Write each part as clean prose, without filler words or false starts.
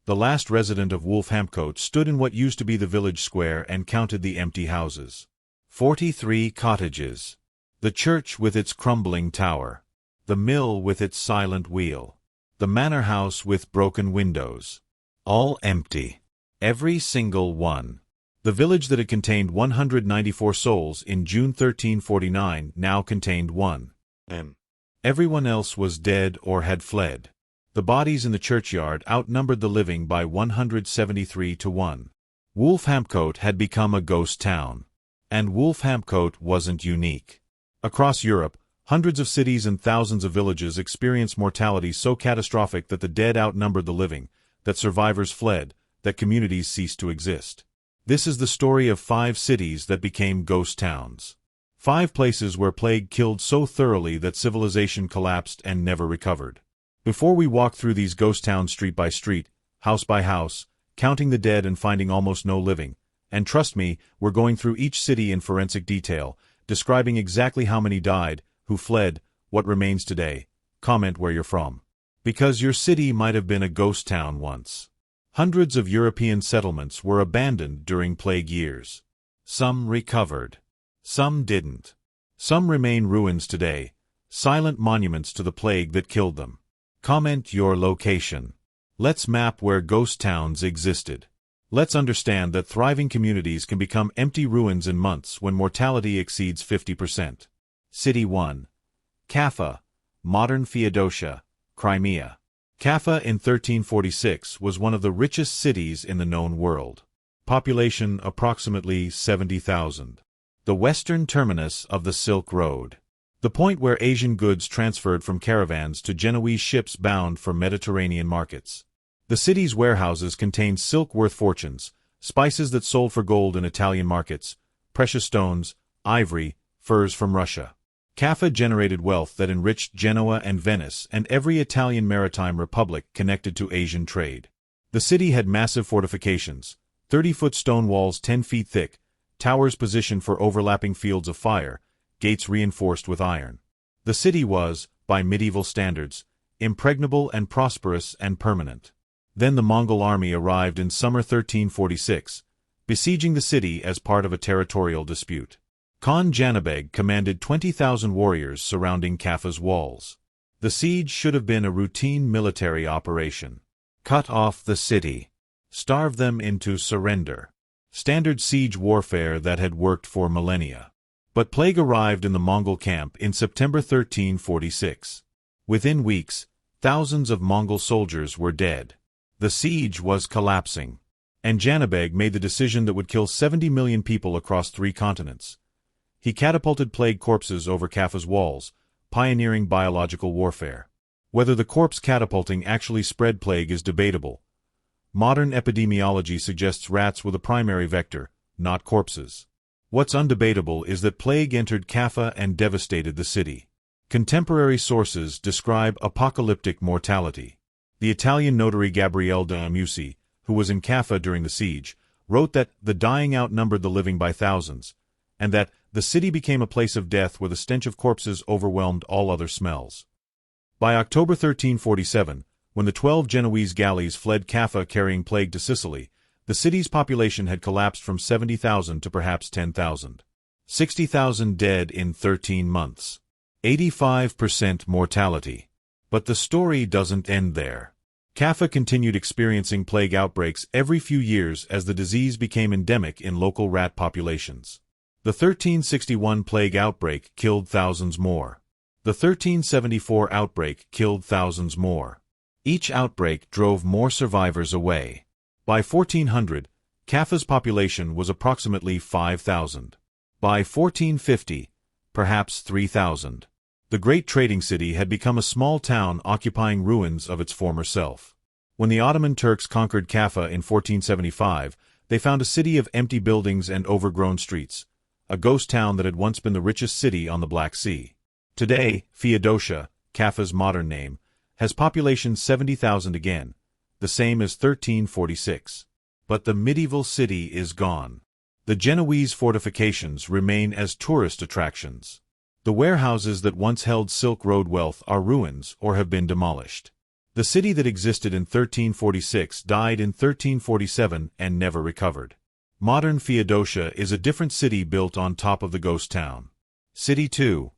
the last resident of Wolfhampcote, stood in what used to be the village square and counted the empty houses. 43 cottages. The church with its crumbling tower. The mill with its silent wheel. The manor house with broken windows. All empty. Every single one. The village that had contained 194 souls in June 1349 now contained one. Everyone else was dead or had fled. The bodies in the churchyard outnumbered the living by 173 to 1. Wolfhampcote had become a ghost town. And Wolfhampcote wasn't unique. Across Europe, hundreds of cities and thousands of villages experienced mortality so catastrophic that the dead outnumbered the living, that survivors fled, that communities ceased to exist. This is the story of 5 cities that became ghost towns. 5 places where plague killed so thoroughly that civilization collapsed and never recovered. Before we walk through these ghost towns street by street, house by house, counting the dead and finding almost no living, and trust me, we're going through each city in forensic detail, describing exactly how many died, who fled, what remains today, comment where you're from. Because your city might have been a ghost town once. Hundreds of European settlements were abandoned during plague years. Some recovered. Some didn't. Some remain ruins today, silent monuments to the plague that killed them. Comment your location. Let's map where ghost towns existed. Let's understand that thriving communities can become empty ruins in months when mortality exceeds 50%. City 1. Caffa, modern Feodosia, Crimea. Caffa in 1346 was one of the richest cities in the known world. Population approximately 70,000. The western terminus of the Silk Road. The point where Asian goods transferred from caravans to Genoese ships bound for Mediterranean markets. The city's warehouses contained silk worth fortunes, spices that sold for gold in Italian markets, precious stones, ivory, furs from Russia. Caffa generated wealth that enriched Genoa and Venice and every Italian maritime republic connected to Asian trade. The city had massive fortifications, 30-foot stone walls 10 feet thick, towers positioned for overlapping fields of fire, gates reinforced with iron. The city was, by medieval standards, impregnable and prosperous and permanent. Then the Mongol army arrived in summer 1346, besieging the city as part of a territorial dispute. Khan Janibeg commanded 20,000 warriors surrounding Caffa's walls. The siege should have been a routine military operation. Cut off the city. Starve them into surrender. Standard siege warfare that had worked for millennia. But plague arrived in the Mongol camp in September 1346. Within weeks, thousands of Mongol soldiers were dead. The siege was collapsing. And Janibeg made the decision that would kill 70 million people across 3 continents. He catapulted plague corpses over Caffa's walls, pioneering biological warfare. Whether the corpse catapulting actually spread plague is debatable. Modern epidemiology suggests rats were the primary vector, not corpses. What's undebatable is that plague entered Caffa and devastated the city. Contemporary sources describe apocalyptic mortality. The Italian notary Gabriele de Amusi, who was in Caffa during the siege, wrote that the dying outnumbered the living by thousands, and that the city became a place of death where the stench of corpses overwhelmed all other smells. By October 1347, when the 12 Genoese galleys fled Caffa carrying plague to Sicily, the city's population had collapsed from 70,000 to perhaps 10,000. 60,000 dead in 13 months. 85% mortality. But the story doesn't end there. Caffa continued experiencing plague outbreaks every few years as the disease became endemic in local rat populations. The 1361 plague outbreak killed thousands more. The 1374 outbreak killed thousands more. Each outbreak drove more survivors away. By 1400, Caffa's population was approximately 5,000. By 1450, perhaps 3,000. The great trading city had become a small town occupying ruins of its former self. When the Ottoman Turks conquered Caffa in 1475, they found a city of empty buildings and overgrown streets, a ghost town that had once been the richest city on the Black Sea. Today, Feodosia, Caffa's modern name, has population 70,000 again, the same as 1346. But the medieval city is gone. The Genoese fortifications remain as tourist attractions. The warehouses that once held Silk Road wealth are ruins or have been demolished. The city that existed in 1346 died in 1347 and never recovered. Modern Feodosia is a different city built on top of the ghost town. City 2.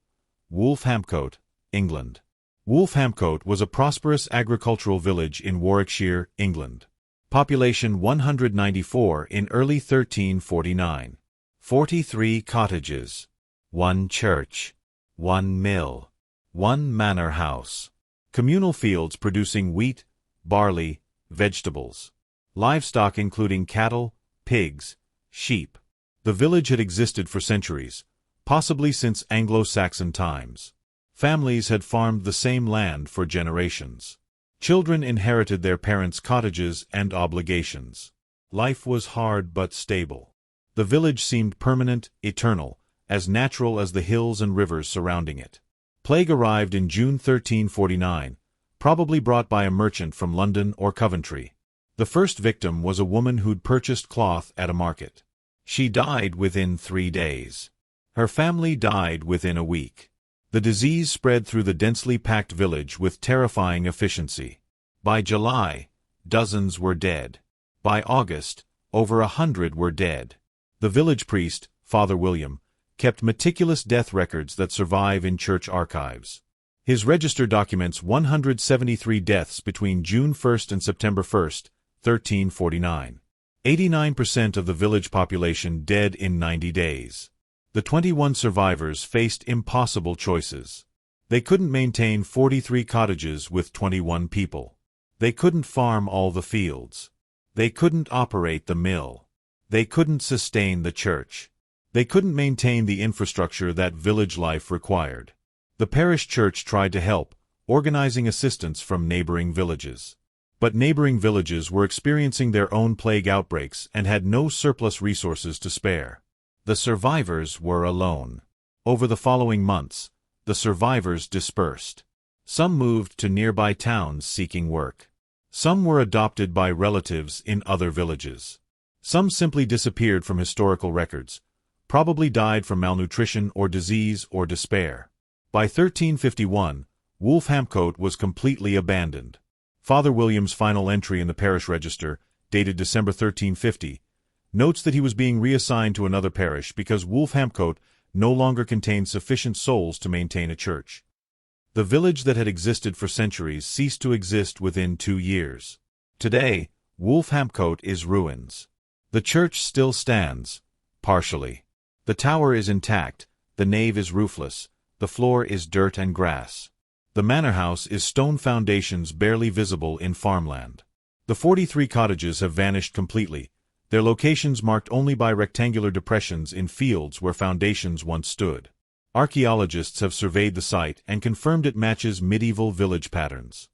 Wolfhampcote, England. Wolfhampcote was a prosperous agricultural village in Warwickshire, England. Population 194 in early 1349. 43 cottages. 1 church. 1 mill. 1 manor house. Communal fields producing wheat, barley, vegetables. Livestock including cattle, pigs, sheep. The village had existed for centuries, possibly since Anglo-Saxon times. Families had farmed the same land for generations. Children inherited their parents' cottages and obligations. Life was hard but stable. The village seemed permanent, eternal, as natural as the hills and rivers surrounding it. Plague arrived in June 1349, probably brought by a merchant from London or Coventry. The first victim was a woman who'd purchased cloth at a market. She died within 3 days. Her family died within a week. The disease spread through the densely packed village with terrifying efficiency. By July, dozens were dead. By August, over 100 were dead. The village priest, Father William, kept meticulous death records that survive in church archives. His register documents 173 deaths between June 1 and September 1, 1349. 89% of the village population dead in 90 days. The 21 survivors faced impossible choices. They couldn't maintain 43 cottages with 21 people. They couldn't farm all the fields. They couldn't operate the mill. They couldn't sustain the church. They couldn't maintain the infrastructure that village life required. The parish church tried to help, organizing assistance from neighboring villages. But neighboring villages were experiencing their own plague outbreaks and had no surplus resources to spare. The survivors were alone. Over the following months, the survivors dispersed. Some moved to nearby towns seeking work. Some were adopted by relatives in other villages. Some simply disappeared from historical records, probably died from malnutrition or disease or despair. By 1351, Wolfhampcote was completely abandoned. Father William's final entry in the parish register, dated December 1350, notes that he was being reassigned to another parish because Wolfhampcote no longer contained sufficient souls to maintain a church. The village that had existed for centuries ceased to exist within 2 years. Today, Wolfhampcote is ruins. The church still stands, partially. The tower is intact, the nave is roofless, the floor is dirt and grass. The manor house is stone foundations barely visible in farmland. The 43 cottages have vanished completely, their locations marked only by rectangular depressions in fields where foundations once stood. Archaeologists have surveyed the site and confirmed it matches medieval village patterns.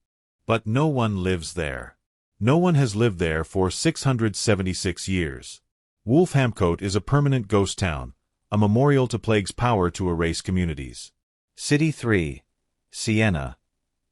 But no one lives there. No one has lived there for 676 years. Wolfhampcote is a permanent ghost town, a memorial to plague's power to erase communities. City 3. Siena,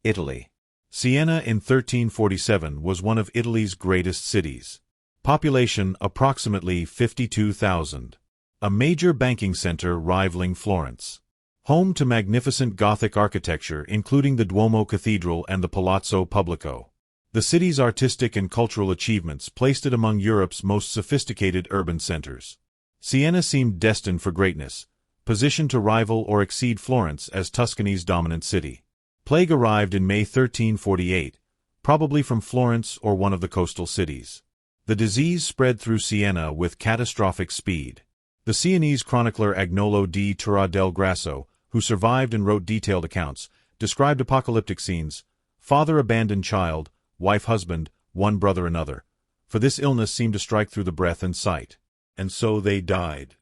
Italy. Siena in 1347 was one of Italy's greatest cities. Population approximately 52,000. A major banking center rivaling Florence. Home to magnificent Gothic architecture including the Duomo Cathedral and the Palazzo Pubblico. The city's artistic and cultural achievements placed it among Europe's most sophisticated urban centers. Siena seemed destined for greatness, positioned to rival or exceed Florence as Tuscany's dominant city. Plague arrived in May 1348, probably from Florence or one of the coastal cities. The disease spread through Siena with catastrophic speed. The Sienese chronicler Agnolo di Turra del Grasso, who survived and wrote detailed accounts, described apocalyptic scenes: father abandoned child, wife husband, one brother another. For this illness seemed to strike through the breath and sight. And so they died.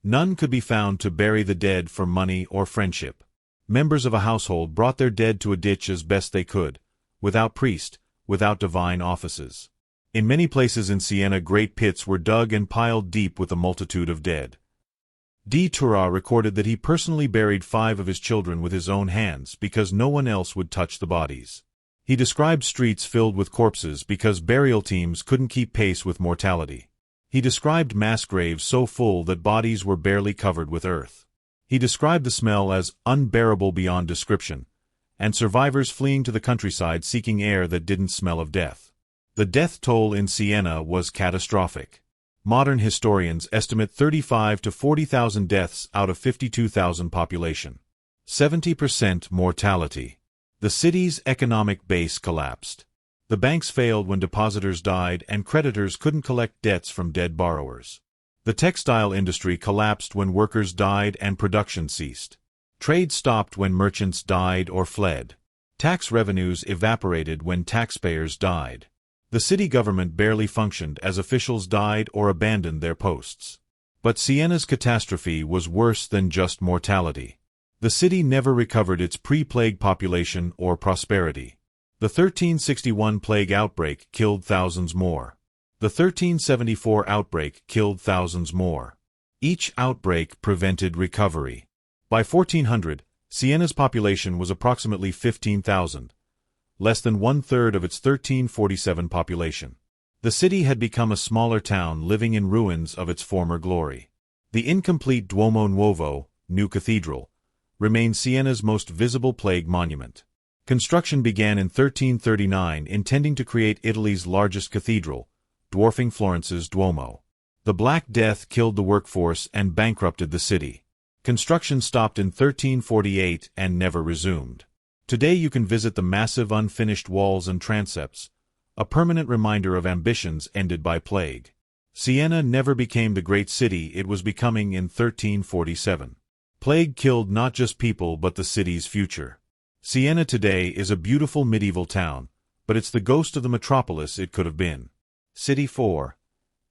None could be found to bury the dead for money or friendship. Members of a household brought their dead to a ditch as best they could, without priest, without divine offices. In many places in Siena great pits were dug and piled deep with a multitude of dead. Di Turra recorded that he personally buried 5 of his children with his own hands because no one else would touch the bodies. He described streets filled with corpses because burial teams couldn't keep pace with mortality. He described mass graves so full that bodies were barely covered with earth. He described the smell as unbearable beyond description, and survivors fleeing to the countryside seeking air that didn't smell of death. The death toll in Siena was catastrophic. Modern historians estimate 35 to 40,000 deaths out of 52,000 population. 70% mortality. The city's economic base collapsed. The banks failed when depositors died and creditors couldn't collect debts from dead borrowers. The textile industry collapsed when workers died and production ceased. Trade stopped when merchants died or fled. Tax revenues evaporated when taxpayers died. The city government barely functioned as officials died or abandoned their posts. But Siena's catastrophe was worse than just mortality. The city never recovered its pre-plague population or prosperity. The 1361 plague outbreak killed thousands more. The 1374 outbreak killed thousands more. Each outbreak prevented recovery. By 1400, Siena's population was approximately 15,000, less than one-third of its 1347 population. The city had become a smaller town living in ruins of its former glory. The incomplete Duomo Nuovo, New Cathedral, remains Siena's most visible plague monument. Construction began in 1339 intending to create Italy's largest cathedral, dwarfing Florence's Duomo. The Black Death killed the workforce and bankrupted the city. Construction stopped in 1348 and never resumed. Today you can visit the massive unfinished walls and transepts, a permanent reminder of ambitions ended by plague. Siena never became the great city it was becoming in 1347. Plague killed not just people but the city's future. Siena today is a beautiful medieval town, but it's the ghost of the metropolis it could have been. City 4.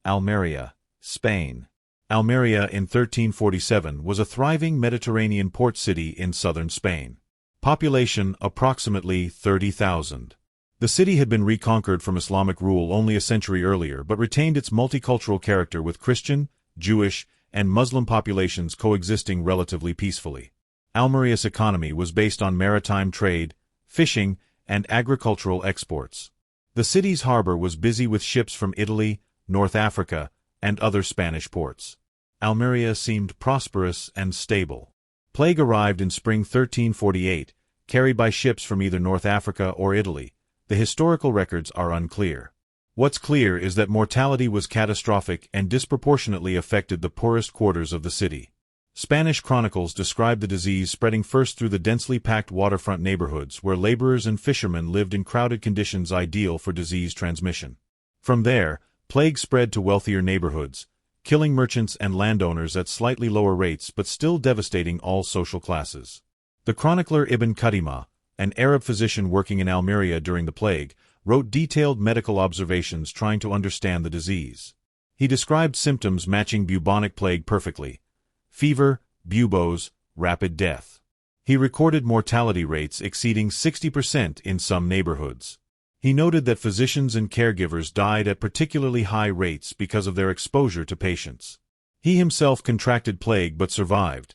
Almería, Spain. Almería in 1347 was a thriving Mediterranean port city in southern Spain. Population approximately 30,000. The city had been reconquered from Islamic rule only a century earlier but retained its multicultural character with Christian, Jewish, and Muslim populations coexisting relatively peacefully. Almería's economy was based on maritime trade, fishing, and agricultural exports. The city's harbor was busy with ships from Italy, North Africa, and other Spanish ports. Almería seemed prosperous and stable. Plague arrived in spring 1348, carried by ships from either North Africa or Italy. The historical records are unclear. What's clear is that mortality was catastrophic and disproportionately affected the poorest quarters of the city. Spanish chronicles describe the disease spreading first through the densely packed waterfront neighborhoods where laborers and fishermen lived in crowded conditions ideal for disease transmission. From there, plague spread to wealthier neighborhoods, killing merchants and landowners at slightly lower rates but still devastating all social classes. The chronicler Ibn Qudamah, an Arab physician working in Almería during the plague, wrote detailed medical observations trying to understand the disease. He described symptoms matching bubonic plague perfectly: fever, buboes, rapid death. He recorded mortality rates exceeding 60% in some neighborhoods. He noted that physicians and caregivers died at particularly high rates because of their exposure to patients. He himself contracted plague but survived,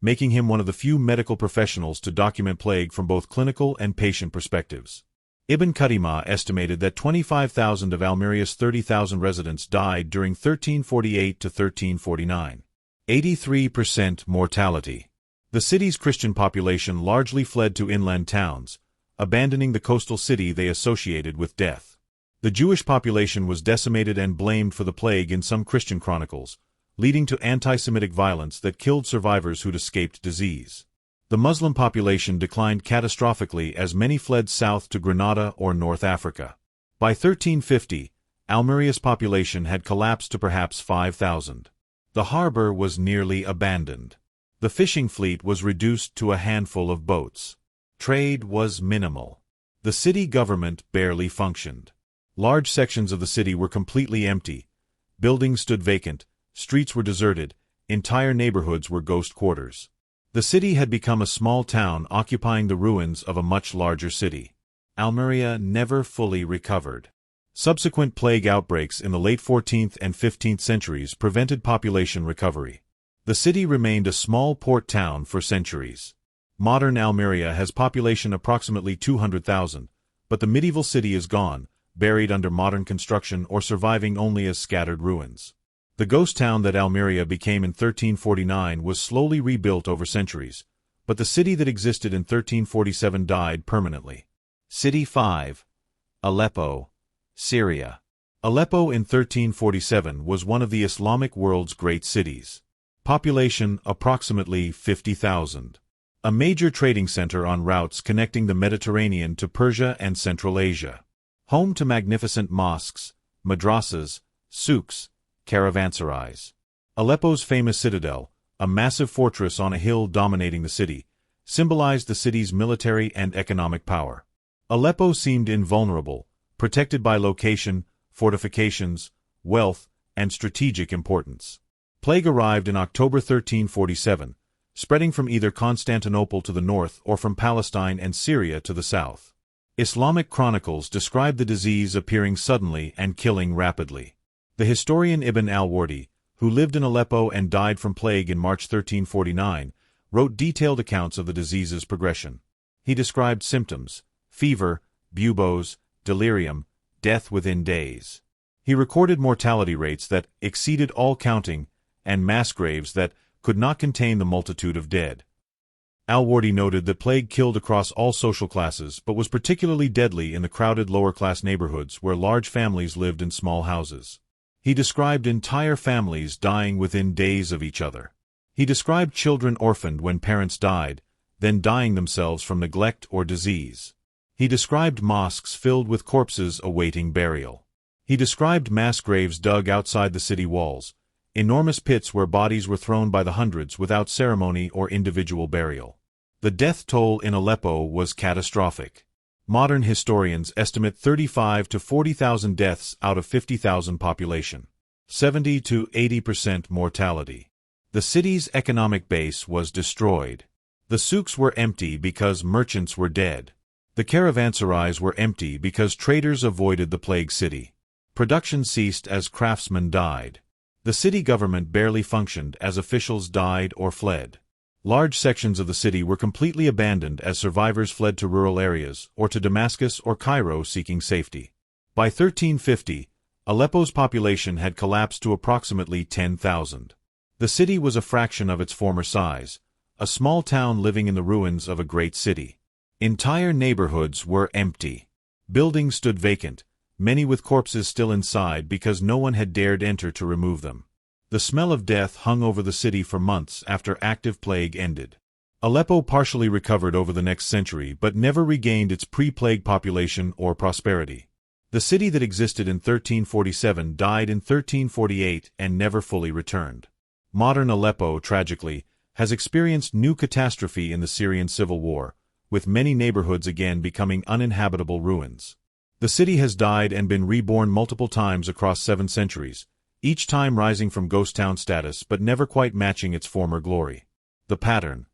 making him one of the few medical professionals to document plague from both clinical and patient perspectives. Ibn Qudamah estimated that 25,000 of Almería's 30,000 residents died during 1348 to 1349. 83% mortality. The city's Christian population largely fled to inland towns, abandoning the coastal city they associated with death. The Jewish population was decimated and blamed for the plague in some Christian chronicles, leading to anti-Semitic violence that killed survivors who'd escaped disease. The Muslim population declined catastrophically as many fled south to Grenada or North Africa. By 1350, Almería's population had collapsed to perhaps 5,000. The harbor was nearly abandoned. The fishing fleet was reduced to a handful of boats. Trade was minimal. The city government barely functioned. Large sections of the city were completely empty. Buildings stood vacant, streets were deserted, entire neighborhoods were ghost quarters. The city had become a small town occupying the ruins of a much larger city. Almería never fully recovered. Subsequent plague outbreaks in the late 14th and 15th centuries prevented population recovery. The city remained a small port town for centuries. Modern Almería has population approximately 200,000, but the medieval city is gone, buried under modern construction or surviving only as scattered ruins. The ghost town that Almería became in 1349 was slowly rebuilt over centuries, but but the city that existed in 1347 died permanently. City 5. Aleppo, Syria. Aleppo in 1347 was one of the Islamic world's great cities. Population approximately 50,000. A major trading center on routes connecting the Mediterranean to Persia and Central Asia. Home to magnificent mosques, madrasas, souks, caravanserais. Aleppo's famous citadel, a massive fortress on a hill dominating the city, symbolized the city's military and economic power. Aleppo seemed invulnerable, protected by location, fortifications, wealth, and strategic importance. Plague arrived in October 1347, spreading from either Constantinople to the north or from Palestine and Syria to the south. Islamic chronicles describe the disease appearing suddenly and killing rapidly. The historian Ibn al-Wardi, who lived in Aleppo and died from plague in March 1349, wrote detailed accounts of the disease's progression. He described symptoms: fever, buboes, delirium, death within days. He recorded mortality rates that exceeded all counting and mass graves that could not contain the multitude of dead. Al-Wardi noted that plague killed across all social classes but was particularly deadly in the crowded lower-class neighborhoods where large families lived in small houses. He described entire families dying within days of each other. He described children orphaned when parents died, then dying themselves from neglect or disease. He described mosques filled with corpses awaiting burial. He described mass graves dug outside the city walls, enormous pits where bodies were thrown by the hundreds without ceremony or individual burial. The death toll in Aleppo was catastrophic. Modern historians estimate 35 to 40,000 deaths out of 50,000 population. 70 to 80% mortality. The city's economic base was destroyed. The souks were empty because merchants were dead. The caravanserais were empty because traders avoided the plague city. Production ceased as craftsmen died. The city government barely functioned as officials died or fled. Large sections of the city were completely abandoned as survivors fled to rural areas or to Damascus or Cairo seeking safety. By 1350, Aleppo's population had collapsed to approximately 10,000. The city was a fraction of its former size, a small town living in the ruins of a great city. Entire neighborhoods were empty. Buildings stood vacant, many with corpses still inside because no one had dared enter to remove them. The smell of death hung over the city for months after active plague ended. Aleppo partially recovered over the next century but never regained its pre-plague population or prosperity. The city that existed in 1347 died in 1348 and never fully returned. Modern Aleppo, tragically, has experienced new catastrophe in the Syrian civil war, with many neighborhoods again becoming uninhabitable ruins. The city has died and been reborn multiple times across 7 centuries, each time rising from ghost town status but never quite matching its former glory. The pattern.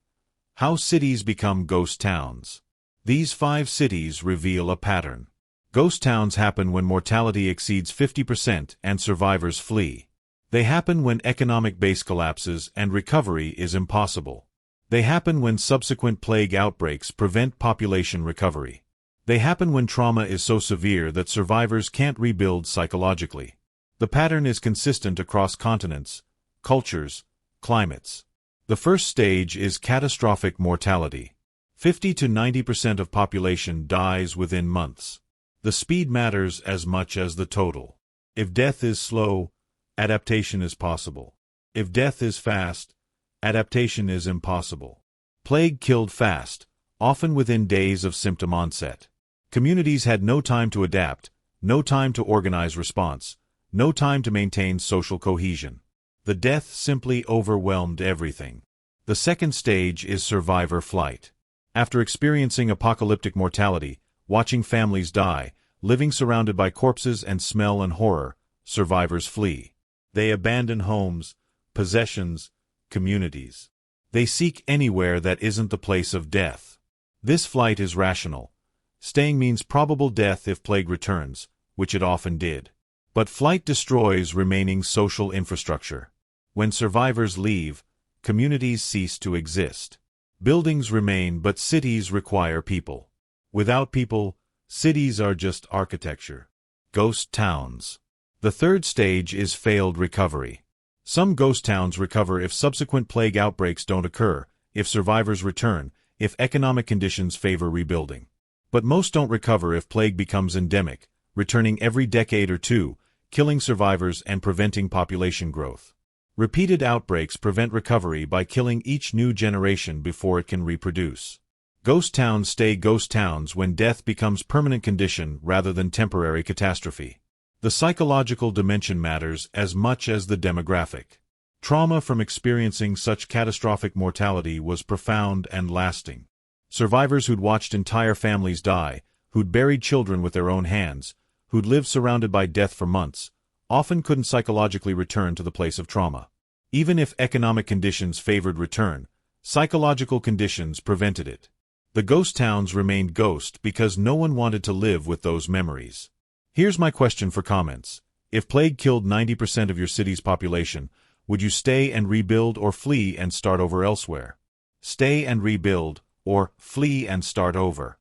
How cities become ghost towns. These 5 cities reveal a pattern. Ghost towns happen when mortality exceeds 50% and survivors flee. They happen when economic base collapses and recovery is impossible. They happen when subsequent plague outbreaks prevent population recovery. They happen when trauma is so severe that survivors can't rebuild psychologically. The pattern is consistent across continents, cultures, climates. The first stage is catastrophic mortality. 50 to 90% of population dies within months. The speed matters as much as the total. If death is slow, adaptation is possible. If death is fast, adaptation is impossible. Plague killed fast, often within days of symptom onset. Communities had no time to adapt, no time to organize response, no time to maintain social cohesion. The death simply overwhelmed everything. The second stage is survivor flight. After experiencing apocalyptic mortality, watching families die, living surrounded by corpses and smell and horror, survivors flee. They abandon homes, possessions, communities. They seek anywhere that isn't the place of death. This flight is rational. Staying means probable death if plague returns, which it often did. But flight destroys remaining social infrastructure. When survivors leave, communities cease to exist. Buildings remain, but cities require people. Without people, cities are just architecture. Ghost towns. The third stage is failed recovery. Some ghost towns recover if subsequent plague outbreaks don't occur, if survivors return, if economic conditions favor rebuilding. But most don't recover if plague becomes endemic, returning every decade or two, killing survivors and preventing population growth. Repeated outbreaks prevent recovery by killing each new generation before it can reproduce. Ghost towns stay ghost towns when death becomes permanent condition rather than temporary catastrophe. The psychological dimension matters as much as the demographic. Trauma from experiencing such catastrophic mortality was profound and lasting. Survivors who'd watched entire families die, who'd buried children with their own hands, who'd lived surrounded by death for months, often couldn't psychologically return to the place of trauma. Even if economic conditions favored return, psychological conditions prevented it. The ghost towns remained ghost because no one wanted to live with those memories. Here's my question for comments. If plague killed 90% of your city's population, would you stay and rebuild or flee and start over elsewhere? Stay and rebuild, or flee and start over?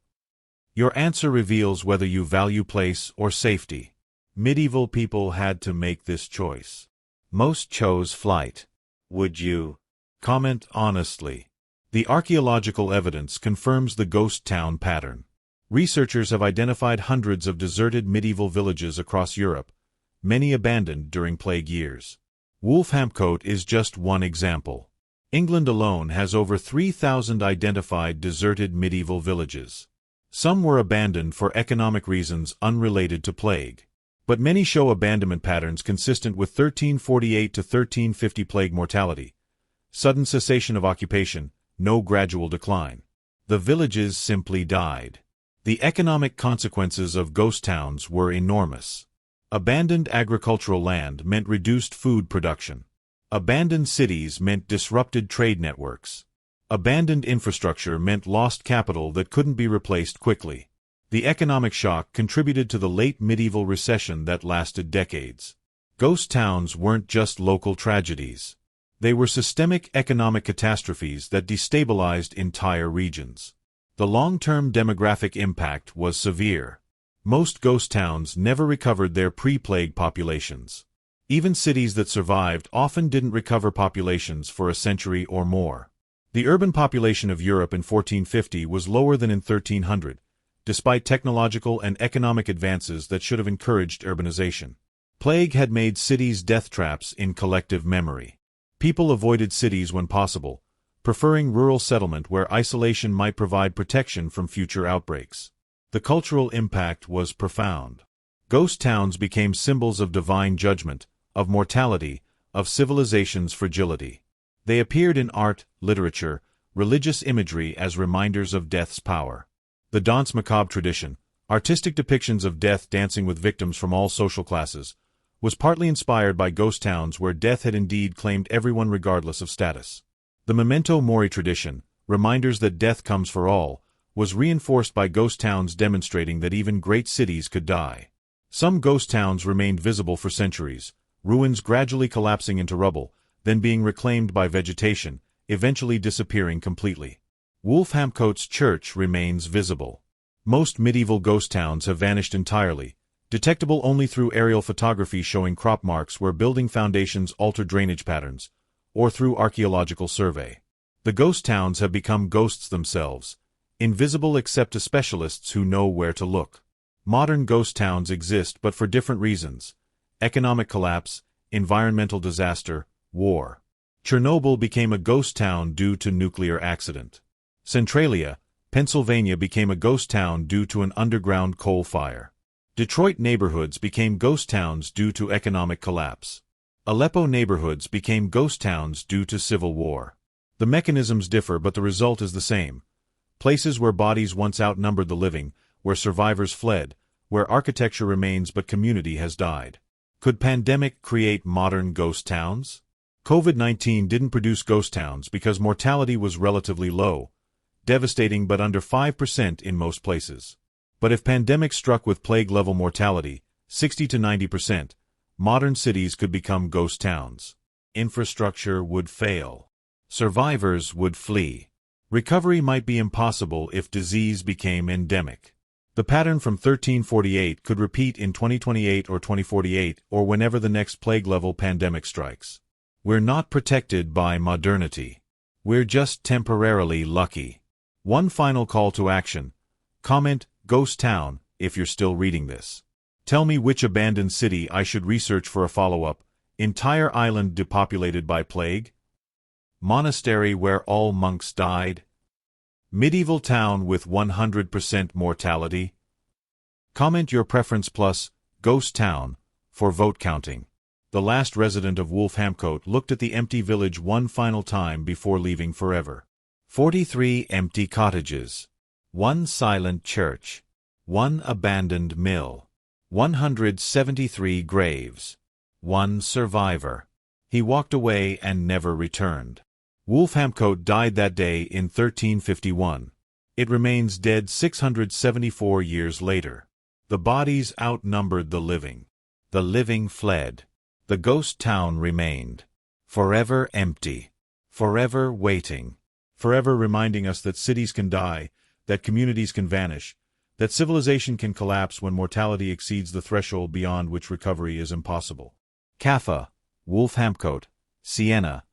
Your answer reveals whether you value place or safety. Medieval people had to make this choice. Most chose flight. Would you? Comment honestly. The archaeological evidence confirms the ghost town pattern. Researchers have identified hundreds of deserted medieval villages across Europe, many abandoned during plague years. Wolfhampcote is just one example. England alone has over 3,000 identified deserted medieval villages. Some were abandoned for economic reasons unrelated to plague. But many show abandonment patterns consistent with 1348 to 1350 plague mortality. Sudden cessation of occupation, no gradual decline. The villages simply died. The economic consequences of ghost towns were enormous. Abandoned agricultural land meant reduced food production. Abandoned cities meant disrupted trade networks. Abandoned infrastructure meant lost capital that couldn't be replaced quickly. The economic shock contributed to the late medieval recession that lasted decades. Ghost towns weren't just local tragedies. They were systemic economic catastrophes that destabilized entire regions. The long-term demographic impact was severe. Most ghost towns never recovered their pre-plague populations. Even cities that survived often didn't recover populations for a century or more. The urban population of Europe in 1450 was lower than in 1300. Despite technological and economic advances that should have encouraged urbanization. Plague had made cities death traps in collective memory. People avoided cities when possible, preferring rural settlement where isolation might provide protection from future outbreaks. The cultural impact was profound. Ghost towns became symbols of divine judgment, of mortality, of civilization's fragility. They appeared in art, literature, religious imagery as reminders of death's power. The danse macabre tradition, artistic depictions of death dancing with victims from all social classes, was partly inspired by ghost towns where death had indeed claimed everyone regardless of status. The memento mori tradition, reminders that death comes for all, was reinforced by ghost towns demonstrating that even great cities could die. Some ghost towns remained visible for centuries, ruins gradually collapsing into rubble, then being reclaimed by vegetation, eventually disappearing completely. Wolfhampcote's church remains visible. Most medieval ghost towns have vanished entirely, detectable only through aerial photography showing crop marks where building foundations alter drainage patterns, or through archaeological survey. The ghost towns have become ghosts themselves, invisible except to specialists who know where to look. Modern ghost towns exist but for different reasons: economic collapse, environmental disaster, war. Chernobyl became a ghost town due to nuclear accident. Centralia, Pennsylvania became a ghost town due to an underground coal fire. Detroit neighborhoods became ghost towns due to economic collapse. Aleppo neighborhoods became ghost towns due to civil war. The mechanisms differ but the result is the same. Places where bodies once outnumbered the living, where survivors fled, where architecture remains but community has died. Could pandemic create modern ghost towns? COVID-19 didn't produce ghost towns because mortality was relatively low, devastating but under 5% in most places. But if pandemic struck with plague-level mortality, 60 to 90%, modern cities could become ghost towns. Infrastructure would fail. Survivors would flee. Recovery might be impossible if disease became endemic. The pattern from 1348 could repeat in 2028 or 2048 or whenever the next plague-level pandemic strikes. We're not protected by modernity. We're just temporarily lucky. One final call to action. Comment, Ghost Town, if you're still reading this. Tell me which abandoned city I should research for a follow-up. Entire island depopulated by plague? Monastery where all monks died? Medieval town with 100% mortality? Comment your preference plus Ghost Town for vote counting. The last resident of Wolfhampcote looked at the empty village one final time before leaving forever. 43 empty cottages. 1 silent church. 1 abandoned mill. 173 graves. 1 survivor. He walked away and never returned. Wolfhampcote died that day in 1351. It remains dead 674 years later. The bodies outnumbered the living. The living fled. The ghost town remained. Forever empty. Forever waiting. Forever reminding us that cities can die, that communities can vanish, that civilization can collapse when mortality exceeds the threshold beyond which recovery is impossible. Caffa, Wolfhampcote, Siena,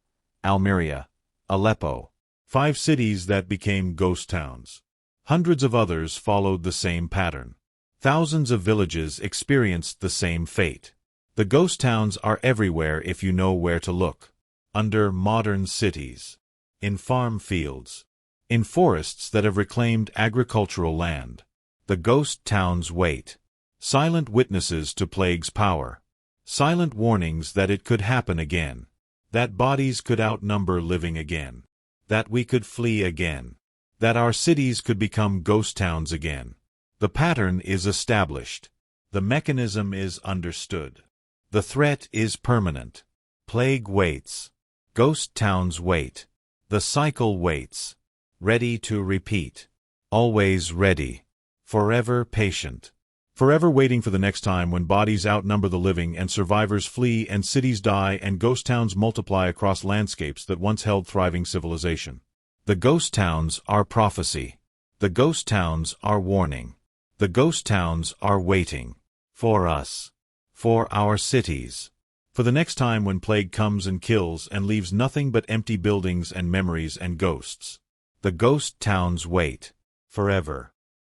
Almería, Aleppo. 5 cities that became ghost towns. Hundreds of others followed the same pattern. Thousands of villages experienced the same fate. The ghost towns are everywhere if you know where to look. Under modern cities. In farm fields. In forests that have reclaimed agricultural land. The ghost towns wait. Silent witnesses to plague's power. Silent warnings that it could happen again. That bodies could outnumber living again. That we could flee again. That our cities could become ghost towns again. The pattern is established. The mechanism is understood. The threat is permanent. Plague waits. Ghost towns wait. The cycle waits. Ready to repeat. Always ready. Forever patient. Forever waiting for the next time when bodies outnumber the living and survivors flee and cities die and ghost towns multiply across landscapes that once held thriving civilization. The ghost towns are prophecy. The ghost towns are warning. The ghost towns are waiting. For us. For our cities. For the next time when plague comes and kills and leaves nothing but empty buildings and memories and ghosts. The ghost towns wait. Forever.